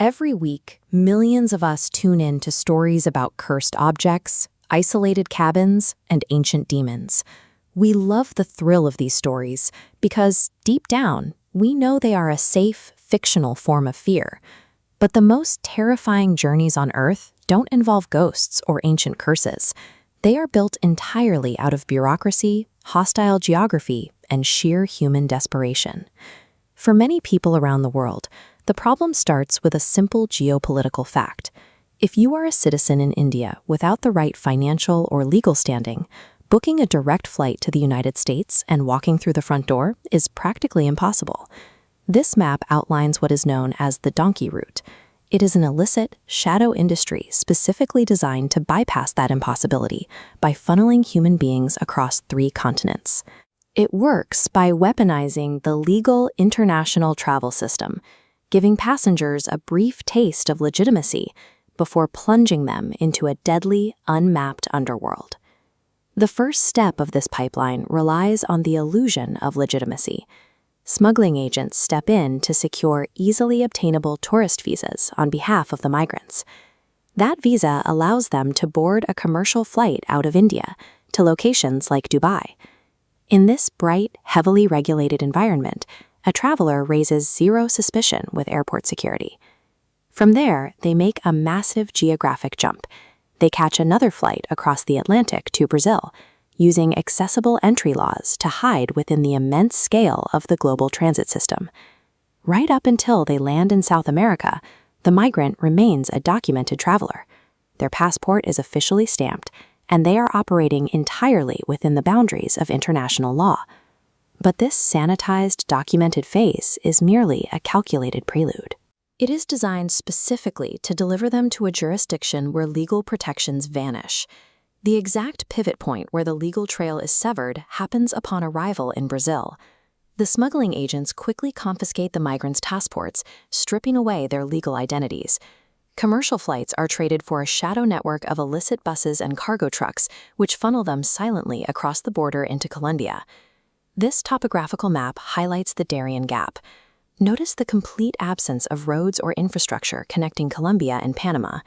Every week, millions of us tune in to stories about cursed objects, isolated cabins, and ancient demons. We love the thrill of these stories because, deep down, we know they are a safe, fictional form of fear. But the most terrifying journeys on Earth don't involve ghosts or ancient curses. They are built entirely out of bureaucracy, hostile geography, and sheer human desperation. For many people around the world, the problem starts with a simple geopolitical fact. If you are a citizen in India without the right financial or legal standing, booking a direct flight to the United States and walking through the front door is practically impossible. This map outlines what is known as the donkey route. It is an illicit, shadow industry specifically designed to bypass that impossibility by funneling human beings across 3 continents. It works by weaponizing the legal international travel system, giving passengers a brief taste of legitimacy before plunging them into a deadly, unmapped underworld. The first step of this pipeline relies on the illusion of legitimacy. Smuggling agents step in to secure easily obtainable tourist visas on behalf of the migrants. That visa allows them to board a commercial flight out of India to locations like Dubai. In this bright, heavily regulated environment, a traveler raises zero suspicion with airport security. From there, they make a massive geographic jump. They catch another flight across the Atlantic to Brazil, using accessible entry laws to hide within the immense scale of the global transit system. Right up until they land in South America, the migrant remains a documented traveler. Their passport is officially stamped, and they are operating entirely within the boundaries of international law. But this sanitized, documented phase is merely a calculated prelude. It is designed specifically to deliver them to a jurisdiction where legal protections vanish. The exact pivot point where the legal trail is severed happens upon arrival in Brazil. The smuggling agents quickly confiscate the migrants' passports, stripping away their legal identities. Commercial flights are traded for a shadow network of illicit buses and cargo trucks, which funnel them silently across the border into Colombia. This topographical map highlights the Darien Gap. Notice the complete absence of roads or infrastructure connecting Colombia and Panama.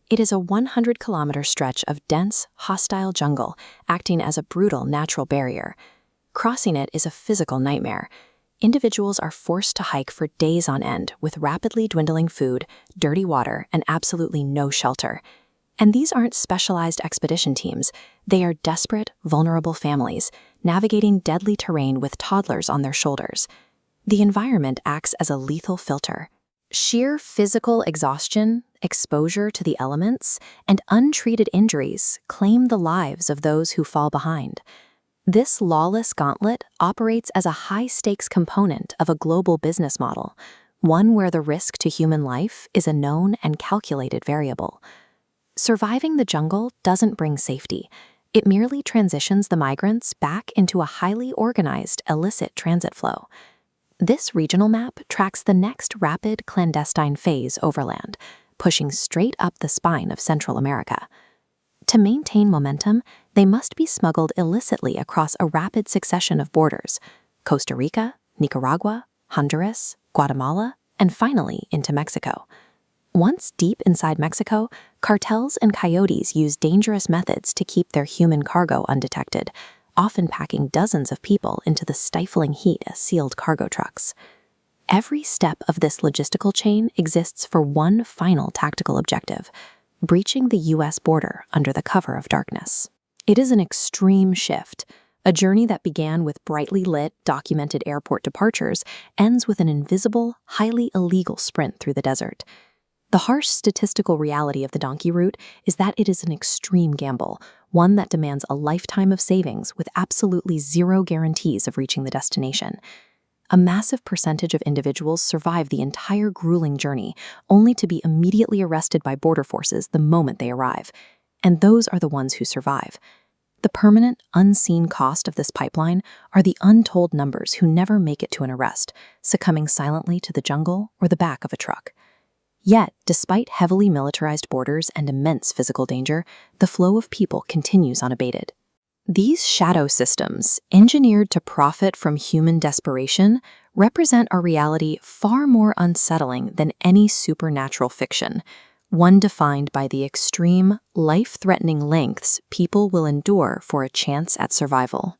It is a 100-kilometer stretch of dense, hostile jungle, acting as a brutal natural barrier. Crossing it is a physical nightmare. Individuals are forced to hike for days on end with rapidly dwindling food, dirty water, and absolutely no shelter. And these aren't specialized expedition teams. They are desperate, vulnerable families, navigating deadly terrain with toddlers on their shoulders. The environment acts as a lethal filter. Sheer physical exhaustion, exposure to the elements, and untreated injuries claim the lives of those who fall behind. This lawless gauntlet operates as a high-stakes component of a global business model, one where the risk to human life is a known and calculated variable. Surviving the jungle doesn't bring safety. It merely transitions the migrants back into a highly organized, illicit transit flow. This regional map tracks the next rapid clandestine phase overland, pushing straight up the spine of Central America. To maintain momentum, they must be smuggled illicitly across a rapid succession of borders: Costa Rica, Nicaragua, Honduras, Guatemala, and finally into Mexico. Once deep inside Mexico, cartels and coyotes use dangerous methods to keep their human cargo undetected, often packing dozens of people into the stifling heat of sealed cargo trucks. Every step of this logistical chain exists for one final tactical objective: breaching the U.S. border under the cover of darkness. It is an extreme shift. A journey that began with brightly lit, documented airport departures ends with an invisible, highly illegal sprint through the desert. The harsh statistical reality of the donkey route is that it is an extreme gamble, one that demands a lifetime of savings with absolutely zero guarantees of reaching the destination. A massive percentage of individuals survive the entire grueling journey, only to be immediately arrested by border forces the moment they arrive. And those are the ones who survive. The permanent, unseen cost of this pipeline are the untold numbers who never make it to an arrest, succumbing silently to the jungle or the back of a truck. Yet, despite heavily militarized borders and immense physical danger, the flow of people continues unabated. These shadow systems, engineered to profit from human desperation, represent a reality far more unsettling than any supernatural fiction, one defined by the extreme, life-threatening lengths people will endure for a chance at survival.